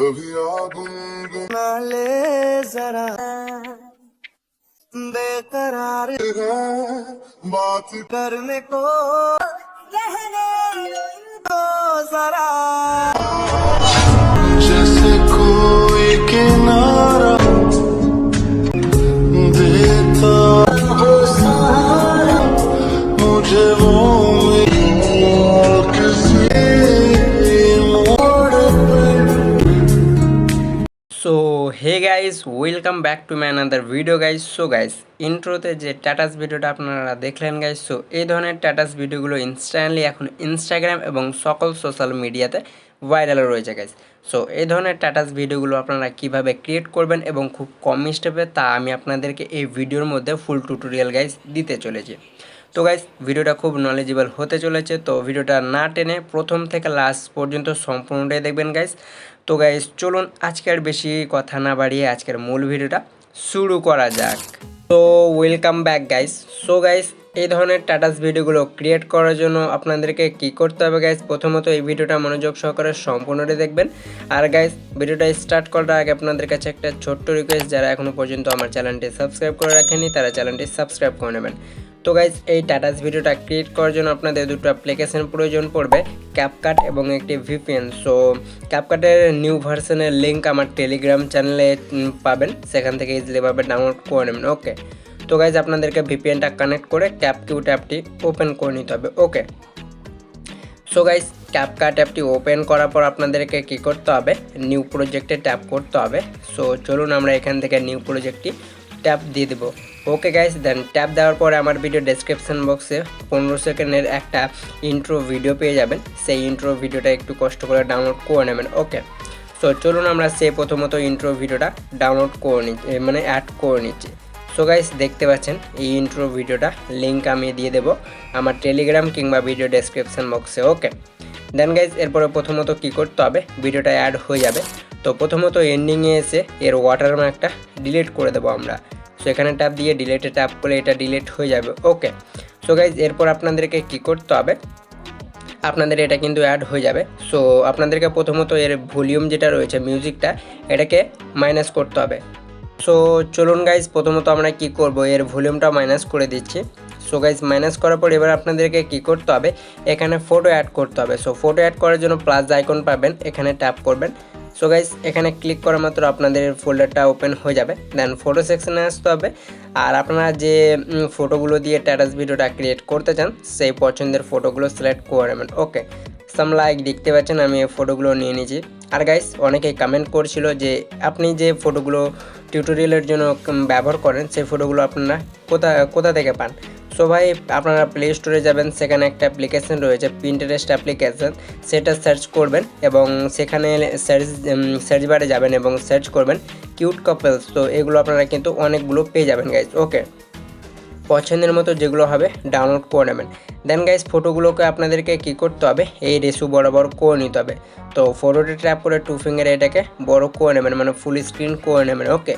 ले जरा बेकरार बात करने को कहने दो जरा जैसे कोई किनारा देता हो सहारा मुझे वो so hey guys, welcome back to my another video guys. So guys, ইন্ট্রোতে যে স্ট্যাটাস ভিডিওটা আপনারা দেখলেন গাইস, সো এই ধরনের স্ট্যাটাস ভিডিওগুলো ইনস্ট্যান্টলি এখন ইনস্টাগ্রাম এবং সকল সোশ্যাল মিডিয়াতে ভাইরাল রয়েছে গাইস। সো এই ধরনের স্ট্যাটাস ভিডিওগুলো আপনারা কিভাবে ক্রিয়েট করবেন এবং খুব কম স্টেপে, তা আমি আপনাদেরকে এই ভিডিওর মধ্যে ফুল টিউটোরিয়াল গাইস দিতে চলেছি। তো গাইস, ভিডিওটা খুব নলেজেবল হতে চলেছে, তো ভিডিওটা না টেনে প্রথম থেকে লাস্ট পর্যন্ত সম্পূর্ণটাই দেখবেন গাইস। তো গাইস চলুন আজকে আর বেশি কথা না বাড়িয়ে আজকের মূল ভিডিওটা শুরু করা যাক। তো welcome back guys. So guys, এই ধরনের স্ট্যাটাস ভিডিওগুলো ক্রিয়েট করার জন্য আপনাদেরকে কী করতে হবে গাইস, প্রথমত এই ভিডিওটা মনোযোগ সহকারে সম্পূর্ণটাই দেখবেন। আর গাইস, ভিডিওটা স্টার্ট করার আগে আপনাদের কাছে একটা ছোট্ট রিকোয়েস্ট, যারা এখনও পর্যন্ত আমার চ্যানেলটি সাবস্ক্রাইব করে রাখেনি তারা চ্যানেলটি সাবস্ক্রাইব করে নেবেন। তো গাইজ, এই স্ট্যাটাস ভিডিওটা ক্রিয়েট করার জন্য আপনাদের দুটো অ্যাপ্লিকেশন প্রয়োজন পড়বে, ক্যাপকাট এবং একটি ভিপিএন। সো ক্যাপকাটের নিউ ভার্সনের লিঙ্ক আমার টেলিগ্রাম চ্যানেলে পাবেন, সেখান থেকে ইজিলিভাবে ডাউনলোড করে নেবেন। ওকে, তো গাইজ আপনাদেরকে ভিপিএনটা কানেক্ট করে ক্যাপকিউট অ্যাপটি ওপেন করে নিতে হবে। ওকে, সো গাইজ, ক্যাপকাট অ্যাপটি ওপেন করার পর আপনাদেরকে কী করতে হবে, নিউ প্রজেক্টে ট্যাপ করতে হবে। সো চলুন আমরা এখান থেকে নিউ প্রজেক্টটি ট্যাপ দিয়ে দেবো। ওকে গাইস, দেন ট্যাপ দেওয়ার পরে আমার ভিডিও ডেসক্রিপশন বক্সে 15 সেকেন্ডের একটা ইন্ট্রো ভিডিও পেয়ে যাবেন, সেই ইন্ট্রো ভিডিওটা একটু কষ্ট করে ডাউনলোড করে নেবেন। ওকে, সো চলুন আমরা সেই প্রথমত ইন্ট্রো ভিডিওটা ডাউনলোড করে নিচ্ছি, মানে অ্যাড করে নিচ্ছি। সো গাইস, দেখতে পাচ্ছেন এই ইন্ট্রো ভিডিওটা লিঙ্ক আমি দিয়ে দেবো আমার টেলিগ্রাম কিংবা ভিডিও ডেসক্রিপশন বক্সে। ওকে, দেন গাইজ এরপরে প্রথমত কী করতে হবে, ভিডিওটা অ্যাড হয়ে যাবে। তো প্রথমত এন্ডিংয়ে এসে এর ওয়াটারমার্কটা ডিলিট করে দেবো আমরা। সো এখানে ট্যাপ দিয়ে ডিলিটে ট্যাপ করলে এটা ডিলিট হয়ে যাবে। ওকে, সো গাইজ এরপর আপনাদেরকে কী করতে হবে, আপনাদের এটা কিন্তু অ্যাড হয়ে যাবে। সো আপনাদেরকে প্রথমত এর ভলিউম যেটা রয়েছে মিউজিকটা, এটাকে মাইনাস করতে হবে। সো চলুন গাইজ, প্রথমত আমরা কি করব, এর ভলিউমটা মাইনাস করে দিচ্ছি। সো গাইজ, মাইনাস করার পর এবার আপনাদেরকে কি করতে হবে, এখানে ফটো অ্যাড করতে হবে। সো ফটো অ্যাড করার জন্য প্লাস আইকন পাবেন, এখানে ট্যাপ করবেন। সো গাইজ, এখানে ক্লিক করা মাত্র আপনাদের ফোল্ডারটা ওপেন হয়ে যাবে। দেন ফটো সেকশনে আসতে হবে, আর আপনারা যে ফটোগুলো দিয়ে স্ট্যাটাস ভিডিওটা ক্রিয়েট করতে চান সেই পছন্দের ফটোগুলো সিলেক্ট করে নেবেন। ওকে, সাম লাইক দেখতে পাচ্ছেন আমি এই ফটোগুলো নিয়ে নিয়েছি। আর গাইস, অনেকেই কমেন্ট করছিল যে আপনি যে ফটোগুলো টিউটোরিয়ালের জন্য ব্যবহার করেন সেই ফটোগুলো আপনারা কোথা থেকে পান। সো ভাই, আপনারা প্লে স্টোরে যাবেন, সেখানে একটা অ্যাপ্লিকেশন রয়েছে পিন্টারেস্ট অ্যাপ্লিকেশন, সেটা সার্চ করবেন এবং সেখানে সার্চ বারে যাবেন এবং সার্চ করবেন কিউট কাপলস। তো এগুলো আপনারা কিন্তু অনেকগুলো পেয়ে যাবেন গাইজ। ওকে, পছন্দের মতো যেগুলো হবে ডাউনলোড করে নেবেন। দেন গাইজ, ফটোগুলোকে আপনাদেরকে কী করতে হবে, এই রেশু বরাবর করে নিতে হবে। তো ফটোতে ট্যাপ করে 2 ফিঙ্গারে এটাকে বড় করে নেবেন, মানে ফুল স্ক্রিন করে নেবেন। ওকে,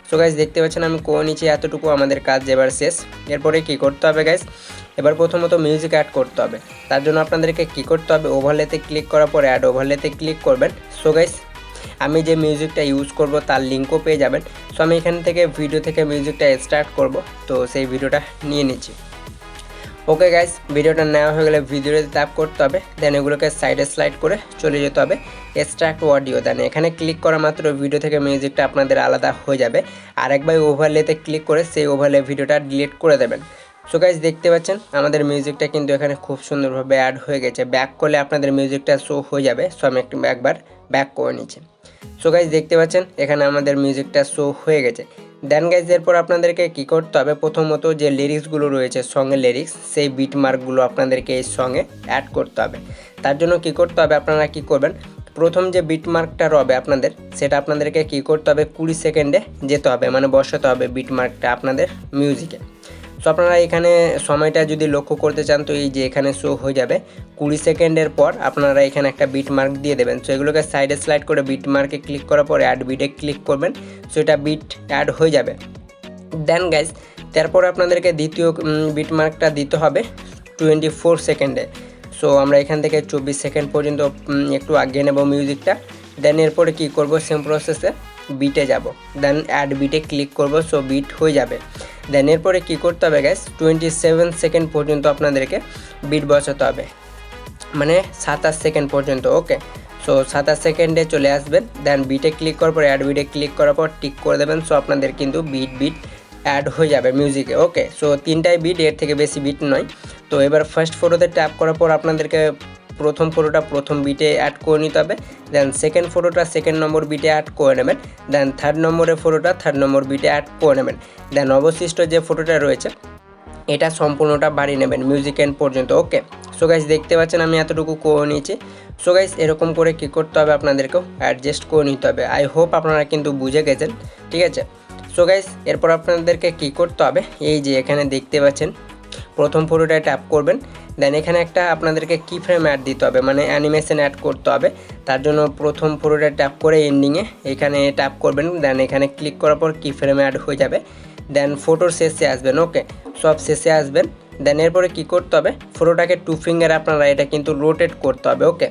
সো গাইজ দেখতে পাচ্ছেন আমি করে নিচ্ছি, এতটুকু আমাদের কাজ এবার শেষ। এরপরে কী করতে হবে গাইজ, এবার প্রথমত মিউজিক অ্যাড করতে হবে। তার জন্য আপনাদেরকে কী করতে হবে, ওভারলেতে ক্লিক করার পরে অ্যাড ওভারলেতে ক্লিক করবেন। সো গাইজ, আমি যে মিউজিকটা ইউজ করব তার লিঙ্কও পেয়ে যাবেন। সো আমি এখান থেকে ভিডিও থেকে মিউজিকটা স্টার্ট করব, তো সেই ভিডিওটা নিয়ে নিচ্ছি। ওকে গাইজ, ভিডিওটা নেওয়া হয়ে গেলে ভিডিওতে ট্যাপ করতে হবে, দেন এগুলোকে সাইডে স্লাইড করে চলে যেতে হবে এক্সট্রাক্ট অডিও। দেন এখানে ক্লিক করা মাত্র ভিডিও থেকে মিউজিকটা আপনাদের আলাদা হয়ে যাবে। আর একবার ওভারলেতে ক্লিক করে সেই ওভারলে ভিডিওটা ডিলিট করে দেবেন। সো গাইজ দেখতে পাচ্ছেন আমাদের মিউজিকটা কিন্তু এখানে খুব সুন্দরভাবে অ্যাড হয়ে গেছে। ব্যাক করলে আপনাদের মিউজিকটা শো হয়ে যাবে। সো আমি একবার ব্যাক করে নিচ্ছি। সো গাইজ দেখতে পাচ্ছেন এখানে আমাদের মিউজিকটা শো হয়ে গেছে। দেন গাইজ এরপর আপনাদেরকে কী করতে হবে, প্রথমত যে লিরিক্সগুলো রয়েছে সঙ্গের লিরিক্স, সেই বিট মার্কগুলো আপনাদেরকে এই সঙ্গে অ্যাড করতে হবে। তার জন্য কী করতে হবে, আপনারা কী করবেন, প্রথম যে বিট মার্কটা রবে আপনাদের, সেটা আপনাদেরকে কী করতে হবে, 20 সেকেন্ডে যেতে হবে, মানে বসাতে হবে বিট মার্কটা আপনাদের মিউজিকে। সো আপনারা এখানে সময়টা যদি লক্ষ্য করতে চান, তো এই যে এখানে শো হয়ে যাবে 20 সেকেন্ডের পর আপনারা এখানে একটা বিট মার্ক দিয়ে দেবেন। সো এগুলোকে সাইডে স্লাইড করে বিট মার্কে ক্লিক করার পরে অ্যাড বিটে ক্লিক করবেন। সো এটা বিট অ্যাড হয়ে যাবে। দেন গাইজ, তারপর আপনাদেরকে দ্বিতীয় বিট মার্কটা দিতে হবে 24 সেকেন্ডে। সো আমরা এখান থেকে 24 সেকেন্ড পর্যন্ত একটু আগিয়ে নেব মিউজিকটা। দেন এরপরে কী করব, সেম প্রসেসে বিটে যাব, দেন অ্যাড বিটে ক্লিক করব, সো বিট হয়ে যাবে। দেন এরপরে কী করতে হবে গাইস, 27 সেকেন্ড পর্যন্ত আপনাদেরকে বিট বসাতে হবে, মানে 27 সেকেন্ড পর্যন্ত। ওকে, সো 27 সেকেন্ডে চলে আসবেন, দেন বিটে ক্লিক করার পর অ্যাড বিটে ক্লিক করার পর টিক করে দেবেন। সো আপনাদের কিন্তু বিট অ্যাড হয়ে যাবে মিউজিকে। ওকে, সো 3টাই বিট, এর থেকে বেশি বিট নয়। তো এবার ফার্স্ট ফটোতে ট্যাপ করার পর আপনাদেরকে প্রথম ফটোটা প্রথম বিটে অ্যাড করে নিতে হবে, দেন সেকেন্ড ফটোটা সেকেন্ড নম্বর বিটে অ্যাড করে নেবেন, দেন থার্ড নম্বরের ফটোটা থার্ড নম্বর বিটে অ্যাড করে নেবেন, দেন অবশিষ্ট যে ফটোটা রয়েছে এটা সম্পূর্ণটা বাড়িয়ে নেবেন মিউজিক এন্ড পর্যন্ত। ওকে, সো গাইস দেখতে পাচ্ছেন আমি এতটুকু করে নিয়েছি। সো গাইস এরকম করে কী করতে হবে, আপনাদেরকেও অ্যাডজাস্ট করে নিতে হবে। আই হোপ আপনারা কিন্তু বুঝে গেছেন, ঠিক আছে। সো গাইস এরপর আপনাদেরকে কী করতে হবে, এই যে এখানে দেখতে পাচ্ছেন প্রথম ফটোটায় ট্যাপ করবেন, দেন এখানে একটা আপনাদেরকে কি ফ্রেম অ্যাড দিতে হবে, মানে অ্যানিমেশন অ্যাড করতে হবে। তার জন্য প্রথম ফটোটায় ট্যাপ করে এন্ডিংয়ে এখানে ট্যাপ করবেন, দেন এখানে ক্লিক করার পর কি ফ্রেম অ্যাড হয়ে যাবে, দেন ফটোর শেষে আসবেন। ওকে, সব শেষে আসবেন, দেন এরপরে কী করতে হবে, ফটোটাকে 2 ফিঙ্গার আপনারা এটা কিন্তু রোটেট করতে হবে। ওকে,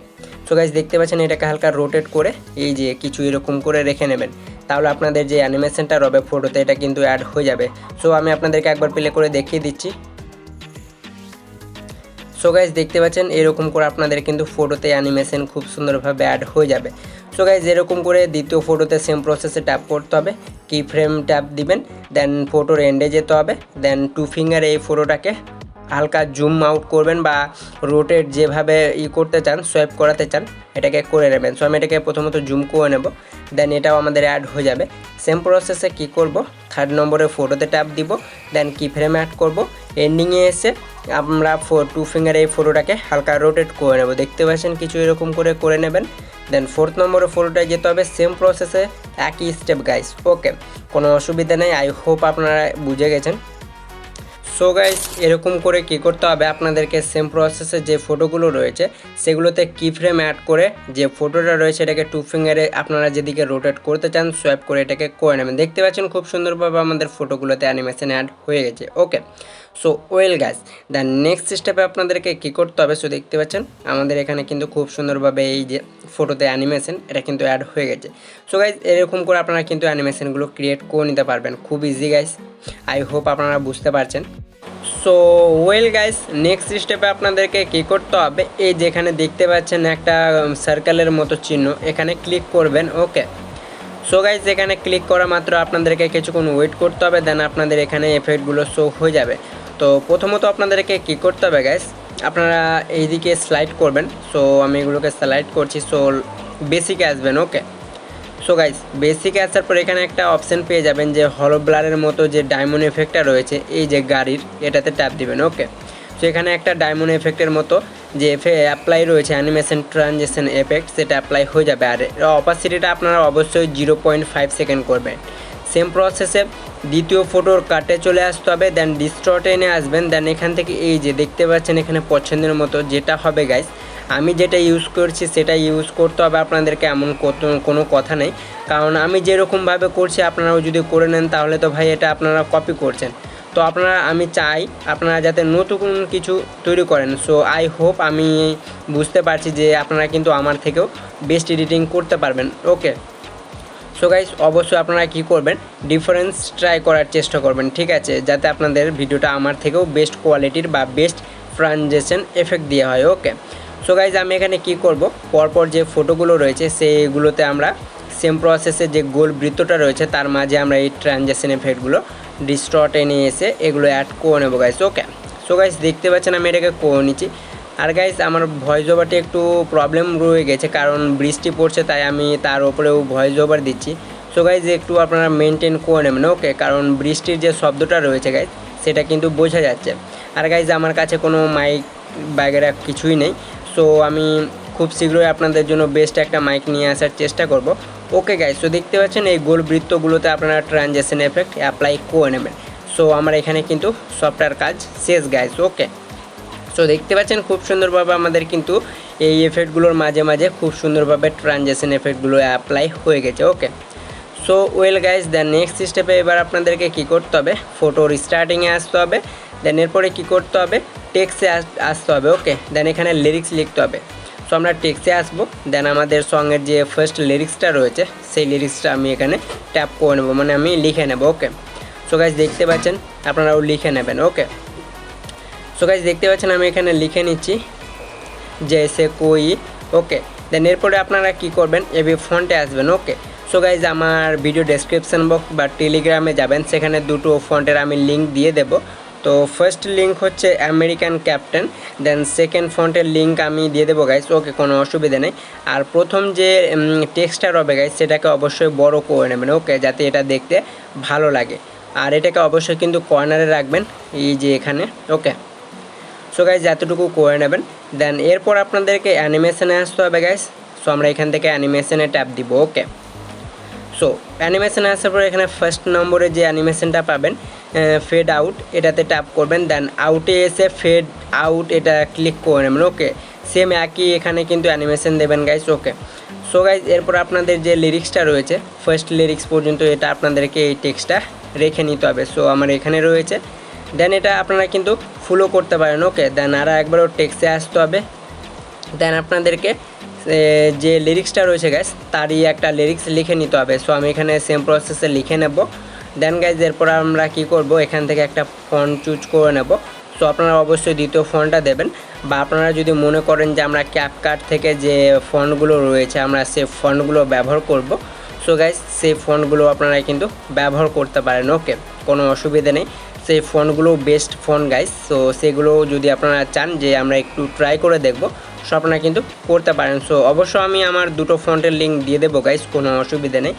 সো গাইস দেখতে পাচ্ছেন এটাকে হালকা রোটেট করে এই যে কিছু এরকম করে রেখে নেবেন, তাহলে আপনাদের যে অ্যানিমেশনটা রবে ফটোতে এটা কিন্তু অ্যাড হয়ে যাবে। সো আমি আপনাদেরকে একবার প্লে করে দেখিয়ে দিচ্ছি। সো গাইস দেখতে পাচ্ছেন এরকম করে আপনাদের কিন্তু ফটোতে অ্যানিমেশন খুব সুন্দরভাবে অ্যাড হয়ে যাবে। সো গাইস এরকম করে দ্বিতীয় ফটোতে সেম প্রসেসে ট্যাপ করতে হবে, কি ফ্রেম ট্যাপ দিবেন, দেন ফটোর এন্ডে যেতে হবে, দেন 2 ফিঙ্গার এই ফটোটাকে হালকা জুম আউট করবেন বা রোটেট যেভাবে করতে চান, সোয়াইপ করাতে চান এটাকে করে নেবেন। সো আমি এটাকে প্রথমত জুম করে নেব, দেন এটাও আমাদের অ্যাড হয়ে যাবে। সেম প্রসেসে কি করব, থার্ড নম্বরের ফটোতে ট্যাপ দিব, দেন কি ফ্রেম অ্যাড করব, এন্ডিংয়ে এসে আমরা 2 ফিঙ্গার এই ফটোটাকে হালকা রোটেট করে নেব। দেখতে পাচ্ছেন কিছু এরকম করে নেবেন, দেন ফোর্থ নম্বরের ফটোটায় যেতে হবে, সেম প্রসেসে একই স্টেপ গাইস। ওকে, কোনো অসুবিধা নেই, আই হোপ আপনারা বুঝে গেছেন। সো গাইস এরকম করে কী করতে হবে, আপনাদেরকে সেম প্রসেসে যে ফটোগুলো রয়েছে সেগুলোতে কি ফ্রেম অ্যাড করে যে ফটোটা রয়েছে এটাকে 2 ফিঙ্গারে আপনারা যেদিকে রোটেট করতে চান সোয়াইপ করে এটাকে করে নেবেন। দেখতে পাচ্ছেন খুব সুন্দরভাবে আমাদের ফটোগুলোতে অ্যানিমেশন অ্যাড হয়ে গেছে। Okay, so well guys, the next স্টেপে আপনাদেরকে কী করতে হবে, সো দেখতে পাচ্ছেন আমাদের এখানে কিন্তু খুব সুন্দরভাবে এই যে ফটোতে অ্যানিমেশন এটা কিন্তু অ্যাড হয়ে গেছে। সো গাইস এরকম করে আপনারা কিন্তু অ্যানিমেশনগুলো ক্রিয়েট করে নিতে পারবেন, খুব ইজি গাইস। আই হোপ আপনারা বুঝতে পারছেন। সো ওয়েল গাইস নেক্সট স্টেপে আপনাদেরকে কী করতে হবে, এই যেখানে দেখতে পাচ্ছেন একটা সার্কেলের মতো চিহ্ন, এখানে ক্লিক করবেন। ওকে, সো গাইস এখানে ক্লিক করা মাত্র আপনাদেরকে কিছুক্ষণ ওয়েট করতে হবে, দেন আপনাদের এখানে এফেক্টগুলো শো হয়ে যাবে। তো প্রথমত আপনাদেরকে কী করতে হবে গাইস, আপনারা এইদিকে স্লাইড করবেন। সো আমি এগুলোকে স্লাইড করছি, সো বেসিকে আসবেন। ওকে, সো গাইস বেসিকে আসার পর এখানে একটা অপশান পেয়ে যাবেন যে হলো ব্লারের মতো যে ডায়মন্ড এফেক্টটা রয়েছে এই যে গাড়ির, এটাতে ট্যাপ দিবেন। ওকে, সো এখানে একটা ডায়মন্ড এফেক্টের মতো যে অ্যাপ্লাই রয়েছে অ্যানিমেশন ট্রানজেকশন এফেক্ট, সেটা অ্যাপ্লাই হয়ে যাবে। আর অপাসিটিটা আপনারা অবশ্যই 0.5 সেকেন্ড করবেন। সেম প্রসেসে দ্বিতীয় ফটোর কাটে চলে আসতে হবে, দেন ডিস্টর্টে এনে আসবেন, দেন এখান থেকে এই যে দেখতে পাচ্ছেন এখানে পছন্দের মতো যেটা হবে গাইস, আমি যেটা ইউজ করছি সেটা ইউজ করতে হবে আপনাদেরকে, এমন কোনো কথা নেই। কারণ আমি যেরকমভাবে করছি আপনারাও যদি করে নেন তাহলে তো ভাই এটা আপনারা কপি করছেন। তো আপনারা, আমি চাই আপনারা যাতে নতুন কিছু তৈরি করেন। সো আই হোপ আমি বুঝতে পারছি যে আপনারা কিন্তু আমার থেকেও বেস্ট এডিটিং করতে পারবেন। ওকে, সো গাইস অবশ্যই আপনারা কী করবেন, ডিফারেন্স ট্রাই করার চেষ্টা করবেন, ঠিক আছে, যাতে আপনাদের ভিডিওটা আমার থেকেও বেস্ট কোয়ালিটির বা বেস্ট ট্রানজেকশন এফেক্ট দেওয়া হয়। ওকে, সো গাইজ আমি এখানে কি করব, পরপর যে ফটোগুলো রয়েছে সেইগুলোতে আমরা সেম প্রসেসে যে গোল বৃত্তটা রয়েছে তার মাঝে আমরা এই ট্রানজেকশন এফেক্টগুলো ডিস্টর্টে নিয়ে এসে এগুলো অ্যাড করে নেবো গাইজ। ওকে, সো গাইজ দেখতে পাচ্ছেন আমি এটাকে করে নিচ্ছি। আর গাইজ আমার ভয়েস ওভারটি একটু প্রবলেম রয়ে গেছে, কারণ বৃষ্টি পড়ছে তাই আমি তার উপরেও ভয়েস ওভার দিচ্ছি। সো গাইজ একটু আপনারা মেনটেন করে নেবেন। ওকে, কারণ বৃষ্টির যে শব্দটা রয়েছে গাইজ সেটা কিন্তু বোঝা যাচ্ছে। আর গাইজ আমার কাছে কোনো মাইক বাগেরা কিছুই নেই, সো আমি খুব শীঘ্রই আপনাদের জন্য বেস্ট একটা মাইক নিয়ে আসার চেষ্টা করব। ওকে গাইজ, সো দেখতে পাচ্ছেন এই গোল বৃত্তগুলোতে আপনারা ট্রানজেকশন এফেক্ট অ্যাপ্লাই করে নেবেন। সো আমার এখানে কিন্তু সফটওয়্যার কাজ শেষ গাইজ। ওকে, সো দেখতে পাচ্ছেন খুব সুন্দরভাবে আমাদের কিন্তু এই এফেক্টগুলোর মাঝে মাঝে খুব সুন্দরভাবে ট্রানজেকশন এফেক্টগুলো অ্যাপ্লাই হয়ে গেছে। Okay, so well guys the next স্টেপে এবার আপনাদেরকে কী করতে হবে, ফটোর স্টার্টিংয়ে আসতে হবে, দেন এরপরে কী করতে হবে, টেক্সে আসতে হবে। ওকে, দেন এখানে লিরিক্স লিখতে হবে। সো আমরা টেক্সটে আসবো, দেন আমাদের সঙ্গের যে ফার্স্ট লিরিক্সটা রয়েছে সেই লিরিক্সটা আমি এখানে ট্যাপ করে নেবো, মানে আমি লিখে নেব। ওকে, সো গাইজ দেখতে পাচ্ছেন, আপনারাও লিখে নেবেন। ওকে, সো গাইজ দেখতে পাচ্ছেন আমি এখানে লিখে নিচ্ছি জেসে কোই। ওকে, দেন এরপরে আপনারা কি করবেন, এবি ফন্টে আসবেন। ওকে, সো গাইজ আমার ভিডিও ডেসক্রিপশন বক্স বা টেলিগ্রামে যাবেন, সেখানে দুটো ফন্টের আমি লিঙ্ক দিয়ে দেব। তো ফার্স্ট লিঙ্ক হচ্ছে আমেরিকান ক্যাপ্টেন, দেন সেকেন্ড ফন্টের লিঙ্ক আমি দিয়ে দেবো গাইজ। ওকে, কোনো অসুবিধা নেই। আর প্রথম যে টেক্সটটা রবে গাইজ সেটাকে অবশ্যই বড় করে নেবেন। ওকে, যাতে এটা দেখতে ভালো লাগে। আর এটাকে অবশ্যই কিন্তু কর্নারে রাখবেন, এই যে এখানে। ওকে, সো গাইজ এতটুকু করে নেবেন। দেন এরপর আপনাদেরকে অ্যানিমেশনে আসতে হবে গাইজ। সো আমরা এখান থেকে অ্যানিমেশনে ট্যাপ দিব। ওকে, সো অ্যানিমেশনে আসার পর এখানে ফার্স্ট নম্বরে যে অ্যানিমেশনটা পাবেন ফেড আউট, এটাতে ট্যাপ করবেন। দেন আউটে এসে ফেড আউট এটা ক্লিক করে নেবেন। ওকে, সেম একই এখানে কিন্তু অ্যানিমেশন দেবেন গাইজ। ওকে, সো গাইজ এরপর আপনাদের যে লিরিক্সটা রয়েছে ফার্স্ট লিরিক্স পর্যন্ত, এটা আপনাদেরকে এই টেক্সটটা রেখে নিতে হবে। সো আমার এখানে রয়েছে, দেন এটা আপনারা কিন্তু ফুলও করতে পারেন। ওকে, দেন আরও একবারও টেক্সটে আসতে হবে। দেন আপনাদেরকে যে লিরিক্সটা রয়েছে গাইজ তারই একটা লিরিক্স লিখে নিতে হবে। সো আমি এখানে সেম প্রসেসে লিখে নেব। দেন গাইজ এরপর আমরা কি করব, এখান থেকে একটা ফন্ট চুজ করে নেব। সো আপনারা অবশ্যই দ্বিতীয় ফন্টটা দেবেন, বা আপনারা যদি মনে করেন যে আমরা ক্যাপকাট থেকে যে ফন্টগুলো রয়েছে আমরা সেই ফন্টগুলো ব্যবহার করব, সো গাইজ সেই ফন্টগুলো আপনারা কিন্তু ব্যবহার করতে পারেন। ওকে, কোনো অসুবিধা নেই, সেই ফন্টগুলো বেস্ট ফন্ট গাইজ। সো সেগুলো যদি আপনারা চান যে আমরা একটু ট্রাই করে দেখব, সো আপনারা কিন্তু করতে পারেন। সো অবশ্য আমি আমার দুটো ফন্টের লিঙ্ক দিয়ে দেবো গাইজ, কোনো অসুবিধা নেই।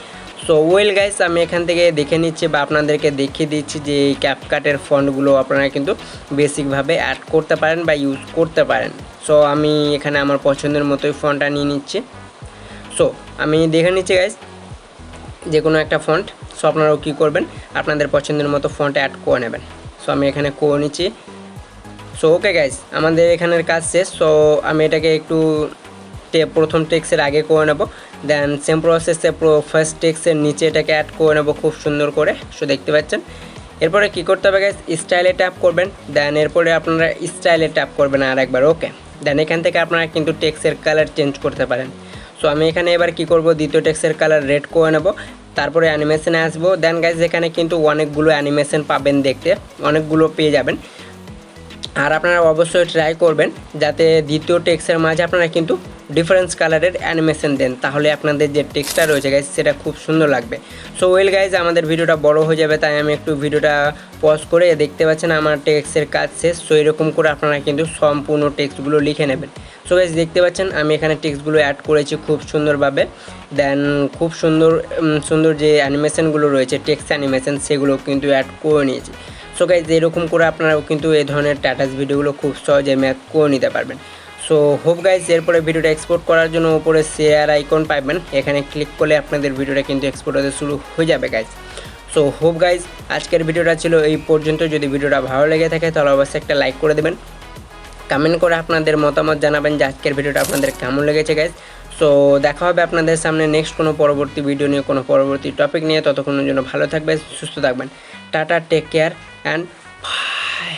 সো ওয়েল গাইজ আমি এখান থেকে দেখে নিচ্ছি বা আপনাদেরকে দেখিয়ে দিচ্ছি যে এই ক্যাপকাটের ফন্টগুলো আপনারা কিন্তু বেসিকভাবে অ্যাড করতে পারেন বা ইউজ করতে পারেন। সো আমি এখানে আমার পছন্দের মতোই ফন্টটা নিয়ে নিচ্ছি। সো আমি দেখে নিচ্ছি গাইজ যে কোনো একটা ফন্ট। সো আপনারাও কী করবেন, আপনাদের পছন্দের মতো ফন্ট অ্যাড করে নেবেন। সো আমি এখানে করে নিচ্ছি। সো ওকে গাইজ আমাদের এখানের কাজ শেষ। সো আমি এটাকে একটু প্রথম টেক্সের আগে করে নেব, দেন সেম প্রসেসে ফার্স্ট টেক্সের নিচে এটাকে অ্যাড করে নেব খুব সুন্দর করে। সো দেখতে পাচ্ছেন, এরপরে কী করতে হবে গাইজ, স্টাইলে ট্যাপ করবেন। দেন এরপরে আপনারা স্টাইলে ট্যাপ করবেন আর একবার। ওকে, দেন এখান থেকে আপনারা কিন্তু টেক্সের কালার চেঞ্জ করতে পারেন। সো আমি এখানে এবার কি করব, দ্বিতীয় টেক্সের কালার রেড করে নেব, তারপরে অ্যানিমেশনে আসবো। দেন গাইজ এখানে কিন্তু অনেকগুলো অ্যানিমেশন পাবেন, দেখতে অনেকগুলো পেয়ে যাবেন। আর আপনারা অবশ্যই ট্রাই করবেন যাতে দ্বিতীয় টেক্সটের মাঝে আপনারা কিন্তু ডিফারেন্স কালারের অ্যানিমেশন দেন, তাহলে আপনাদের যে টেক্সটটা রয়েছে গাইজ সেটা খুব সুন্দর লাগবে। সো ওয়েল গাইজ আমাদের ভিডিওটা বড় হয়ে যাবে, তাই আমি একটু ভিডিওটা পজ করে, দেখতে পাচ্ছেন আমার টেক্সটের কাজ শেষ। সো এরকম করে আপনারা কিন্তু সম্পূর্ণ টেক্সটগুলো লিখে নেবেন। সো গাইজ দেখতে পাচ্ছেন আমি এখানে টেক্সটগুলো অ্যাড করেছি খুব সুন্দরভাবে। দেন খুব সুন্দর সুন্দর যে অ্যানিমেশনগুলো রয়েছে টেক্সট অ্যানিমেশন সেগুলো কিন্তু অ্যাড করে নিয়েছি। সো গাইজ এরকম করে আপনারাও কিন্তু এই ধরনের স্ট্যাটাস ভিডিওগুলো খুব সহজে ম্যাথ করে নিতে পারবেন। সো হোপ গাইজ এরপরে ভিডিওটা এক্সপোর্ট করার জন্য উপরে শেয়ার আইকন পাবেন, এখানে ক্লিক করলে আপনাদের ভিডিওটা কিন্তু এক্সপোর্ট হতে শুরু হয়ে যাবে গাইজ। সো হোপ গাইজ আজকের ভিডিওটা ছিল এই পর্যন্ত। যদি ভিডিওটা ভালো লেগে থাকে তাহলে অবশ্যই একটা লাইক করে দেবেন, কমেন্ট করে আপনাদের মতামত জানাবেন যে আজকের ভিডিওটা আপনাদের কেমন লেগেছে গাইজ। সো দেখা হবে আপনাদের সামনে নেক্সট কোনো পরবর্তী ভিডিও নিয়ে, কোনো পরবর্তী টপিক নিয়ে। ততক্ষণের জন্য ভালো থাকবেন, সুস্থ থাকবেন। Tata, take care and by.